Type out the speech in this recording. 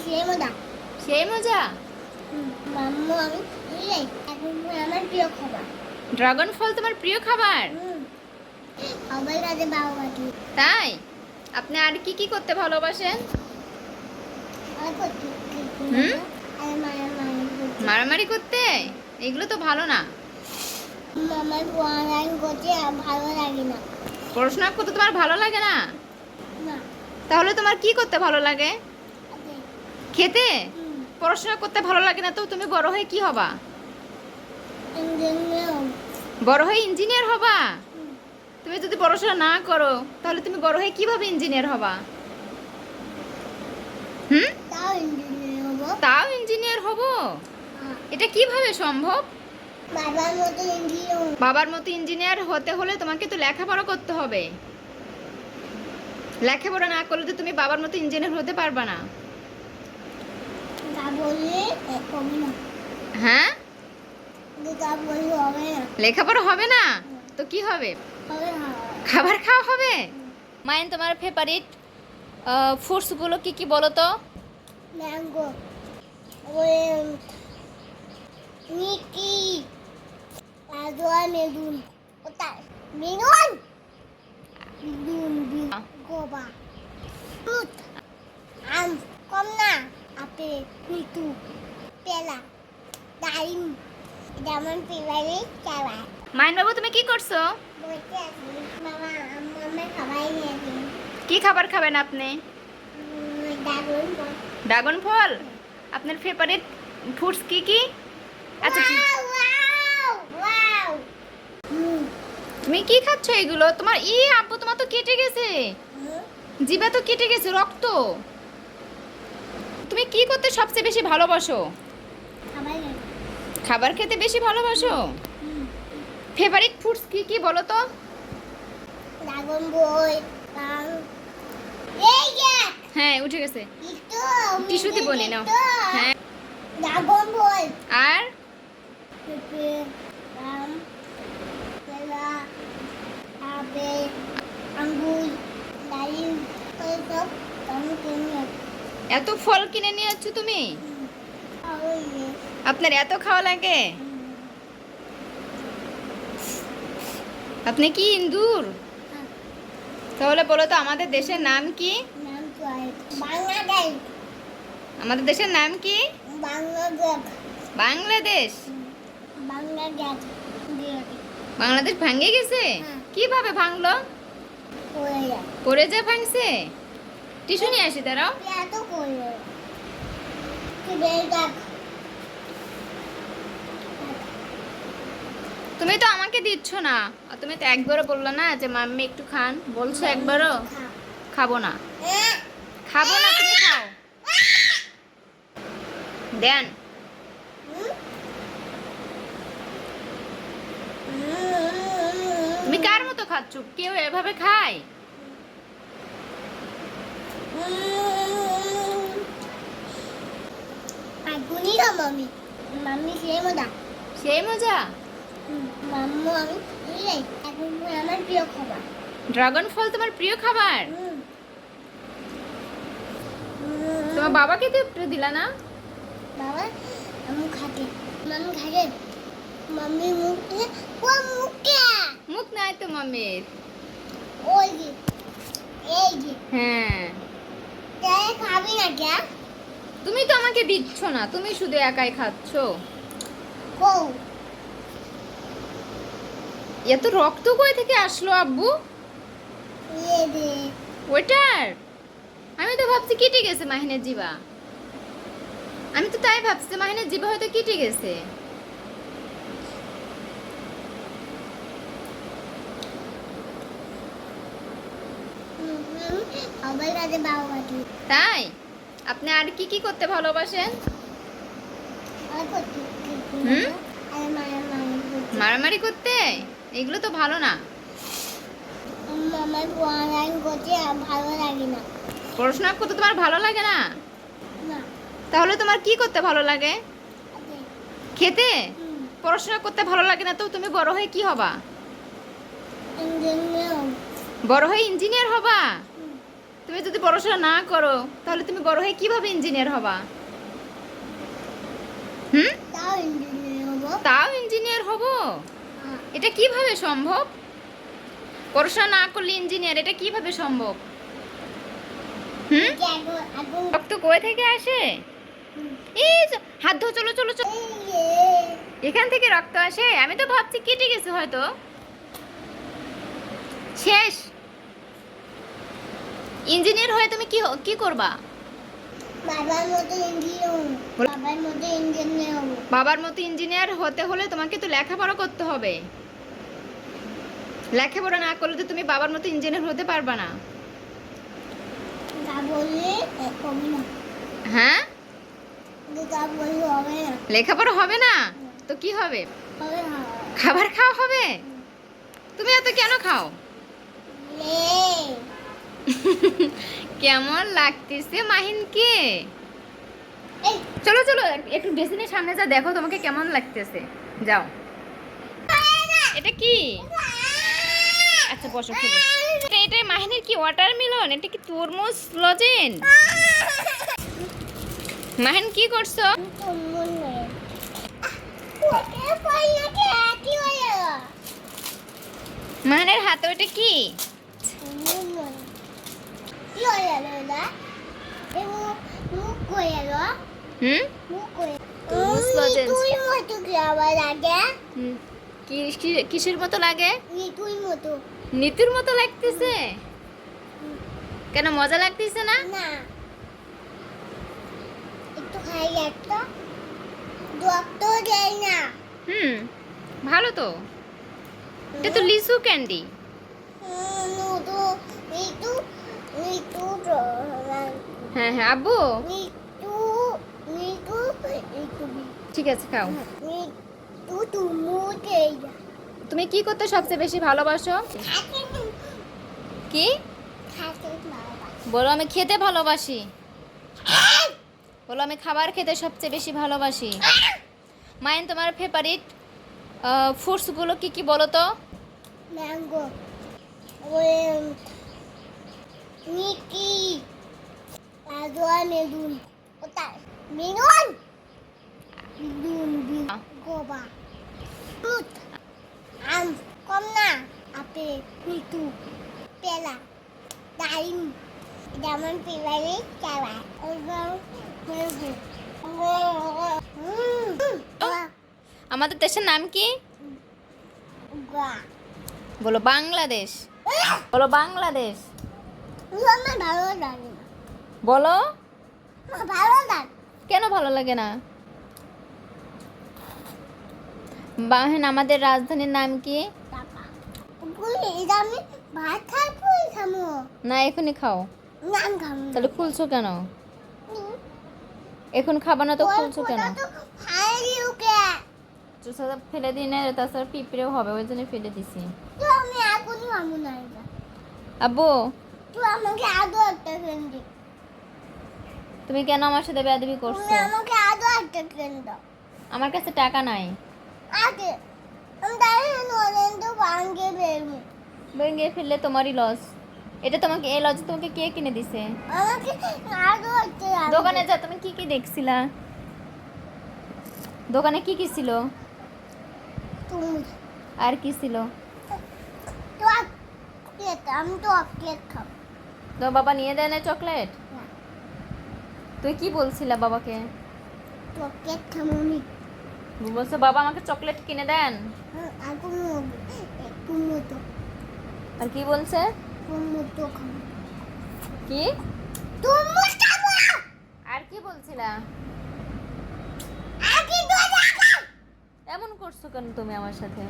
সেই মজা। সেই মজা। মাম্মু আমি এখন আমার প্রিয় খাবার। ড্রাগন ফল তোমার প্রিয় খাবার? সবাই কাছে বাবা বাটি। তাই? আপনি আর কি কি করতে ভালোবাসেন? আর করতে হুম? আর মারামারি করতে? এগুলো তো ভালো না। আমার পড়াশোনা করতে ভালো লাগে না। পড়াশোনা করতে তোমার ভালো লাগে না? না। তাহলে তোমার কি করতে ভালো লাগে? আগে। খেতে? পড়াশোনা করতে ভালো লাগে না তো তুমি বড় হয়ে কি হবা? ইঞ্জিনিয়ার। বড় হয়ে ইঞ্জিনিয়ার হবা? তুমি যদি পড়াশোনা না করো তাহলে তুমি বড় হয়ে কিভাবে ইঞ্জিনিয়ার হবা? তাও ইঞ্জিনিয়ার হবো। তাও ইঞ্জিনিয়ার হব? এটা কিভাবে সম্ভব? বাবার মতো ইঞ্জিনিয়ার। বাবার মতো ইঞ্জিনিয়ার হতে হলে তোমাকে তো লেখাপড়া করতে হবে। লেখাপড়া না করলে তো তুমি বাবার মতো ইঞ্জিনিয়ার হতে পারবা না। তা বললে হবে না। হ্যাঁ? তা বললে হবে না। লেখাপড়া হবে না তো কি হবে? হবে না। খাবার খাওয়া হবে? মাইন তোমার ফেভারিট ফ্রুটস গুলো কি কি বলো তো? ম্যাঙ্গো, অরেঞ্জ, মিকি, আদোয়া, মেরুন। কোথায় মেরুন? মেরুন, গোবা, ফ্রুট, আম, কমলা, আপেল, লিচু, পেলা, ডালিম। এটা আমার ফেভারিট খাবার। মাইন বাবু তুমি কি করছো? বলতে আছি মামা আমার খাবাই নিয়েছি। কি খাবার খাবেন আপনি? ড্রাগন ফল। ড্রাগন ফল? আপনার ফেভারিট ফ্রুটস কি কি? আচ্ছা ওয়াও ওয়াও। তুমি কি খাচ্ছ এগুলো? তোমার আব্বু তোমার তো কেটে গেছে, জিভা তো কেটে গেছে, রক্ত। তুমি কি করতে সবচেয়ে বেশি ভালোবাসো? খাবার খেতে বেশি ভালোবাসো? ফেভারিট ফ্রুটস কি কি বলো তো? ড্রাগন বই, এই যে হ্যাঁ উঠে গেছে। একটু টিস্যু দিব নি নাও। হ্যাঁ ড্রাগন বই, আর পেঁপে, আম, পেয়ারা, আপেল, আঙ্গুর, ডালিম, এইসব আমি কিনে এত ফল কিনে নিয়ে যাচ্ছ তুমি? আপনার এত খাওয়া লাগে? আপনি কি ইন্দুর? তাহলে বলো তো আমাদের দেশের নাম কি? বাংলাদেশ। আমাদের দেশের নাম কি? বাংলাদেশ। বাংলাদেশ। বাংলাদেশ। বাংলাদেশ ভাঙে গেছে? কিভাবে ভাঙলো? পড়ে যা ভাঙছে? টিস্যু নিয়ে আসি দাঁড়াও। তুমি তো আমাকে দিচ্ছ না। আর তুমি তো একবারও বললো না যে মাম্মি একটু খান, বলছো একবারও? খাবো না। খাবো না, তুমি খাও। দেন। তুমি কার মতো খাচ্ছ? কেউ এভাবে খায়? মাম্মি মাম্মি সেই মজা। সেই মজা। মাম্মু আমি এখন আমার প্রিয় খাবার। ড্রাগন ফল তোমার প্রিয় খাবার? তোমার বাবাকে তো একটু দিলা না? বাবা আমি খাতে মাম্মি খাতে মাম্মি মুখে ও মুখে মুখ নাই তো মাম্মির। ওই যে এই যে হ্যাঁ তাই খাবি না কে? তুমি তো আমাকে দিচ্ছ না, তুমি শুধু একাই খাচ্ছ। কো এত রক্ত কই থেকে আসলো আব্বু? এই দে ওইটার? আমি তো ভাবছি কেটে গেছে মাহিনের জিভা। আমি তো তাই ভাবছি মাহিনের জিভা হয়তো কেটে গেছে। সবাই কাছে বাবা বাটি। তাই? আপনি আর কি কি করতে ভালোবাসেন? আর করতে আর মারামারি করতে? এগুলো তো ভালো না। আমার পড়াশোনা করতে ভালো লাগে না। পড়াশোনা করতে তোমার ভালো লাগে না? না। তাহলে তোমার কি করতে ভালো লাগে? আগে। খেতে? পড়াশোনা করতে ভালো লাগে না তো তুমি বড় হয়ে কি হবা? ইঞ্জিনিয়ার। বড় হয়ে ইঞ্জিনিয়ার হবা? তুমি যদি পড়াশোনা না করো তাহলে তুমি বড় হয়ে কিভাবে ইঞ্জিনিয়ার হবা? হুম, তাও ইঞ্জিনিয়ার হবো। তাও ইঞ্জিনিয়ার হব? এটা কিভাবে সম্ভব? পড়াশোনা না করলে ইঞ্জিনিয়ার, এটা কিভাবে সম্ভব? হুম, আগুন রক্ত কই থেকে আসে? এই যে, হাত ধো, চলো চলো চলো। এখান থেকে রক্ত আসে? আমি তো ভাবছি কেটে গেছে হয়তো। শেষ। ইঞ্জিনিয়ার হয়ে তুমি কি করবা? বাবার মতো ইঞ্জিনিয়ার হবো। বাবার মতো ইঞ্জিনিয়ার হবো। বাবার মতো ইঞ্জিনিয়ার হতে হলে তোমাকে তো লেখাপড়া করতে হবে। লেখাপড়া না করলে তো তুমি বাবার মতো ইঞ্জিনিয়ার হতে পারবা না। যা বললে হবে না। হ্যাঁ, যা বললে হবে না। লেখাপড়া হবে না তো কি হবে? হবে না। খাবার খাওয়া হবে? তুমি এত কেন খাও? লে কেমন লাগতেছে মাহিনকে? এই চলো চলো একটু বেসিনের সামনে যা, দেখো তোমাকে কেমন লাগতেছে। যাও। এটা কি? আচ্ছা বসো খেলো। এটা মাহিনের কি ওয়াটারমেলন? এটা কি তরমুজ লজেন? মাহিন কি করছো? মন নেই। ওকে পাইলে কি একই হয়ে গেল। মাহিনের হাতে ওটা কি? মন নেই। কি হয়ে গেল এটা? এই মুখ হয়ে গেল। হুম, মুখ হয়ে তরমুজ লজেন্স। তুই মতো কি আবার লাগে? হুম, কিসের মতো লাগে? তুই মতো নিতুর মতো লাগতেছে? কেন, মজা লাগতেছে না? না। একটু খাই একটা ডক্টর দেয় না। হুম, ভালো তো। এটা তো লিচু ক্যান্ডি। নুডু নিটু নিটু হ্যাঁ হ্যাঁ আব্বু, নিটু নিটু নিটু ঠিক আছে খাও। নিটু তুমু দেয় না। তুমি কি করতে সবচেয়ে বেশি ভালোবাসো? কি খাতে বাবা বলো? আমি খেতে ভালোবাসি। বলো আমি খাবার খেতে সবচেয়ে বেশি ভালোবাসি। মাইন, তোমার ফেভারিট ফ্রুটসগুলো কি কি বলো তো? ম্যাঙ্গো ওই মিকি আজোয়া মেরুন ওটা মেরুন মেরুন গোবা ফ্রুট আম কমলা আপেল লিচু পেলা ডালিম যেমন পেলারে চাওয়া এবং আমাদের দেশের নাম কি? বলো বাংলাদেশ। বলো বাংলাদেশ। আমার ভালো লাগে না। বলো। আমার ভালো লাগে কেন ভালো লাগে না? বাহেন, আমাদের রাজধানীর নাম কি? টাকা বলি এটা আমি ভাত খাবো খামো না এখনই খাও। নাম খামো তাহলে খুলছো কেন? এখন খাবা না তো খুলছো কেন? খাই ওকে চুষা ফেলে দিই না, তাছাড়া পিঁপড়েও হবে, ওই জন্য ফেলে দিছি। তো আমি এখনই খামো না এটা আব্বু, তুই আমাকে আদৌ একটা ফ্রেন্ড দে তুমি কেন আমার সাথে বেয়াদবি তুমি করছো? আমাকে আদৌ একটা ফ্রেন্ড দাও আমার কাছে টাকা নাই। আগে আমি তাই নলেন তো ভাঙ্গে বেরবো ভেঙে ফেললে তোমারই লস। এটা তোমাকে, এই লজ তোমাকে কে কিনে দিছে? আমাকে আদৌ একটা দোকানে যা, তুমি কি কি দেখছিলা? দোকানে কি কি ছিল? তুমি আর কি ছিল? চকলেট আমি তো চকলেট খাবো তোমার বাবা নিয়ে দেয় না চকলেট? না তুই কি বলছিলা বাবাকে? চকলেট খাবো আমি বলছো বাবা আমাকে চকলেট কিনে দেন। এখন একটু মতো আর কি বলছে? মতো খাবো কি? তুমি খাবো আর কি বলছিলা? আগে তো দেখা এমন করছো কেন তুমি আমার সাথে?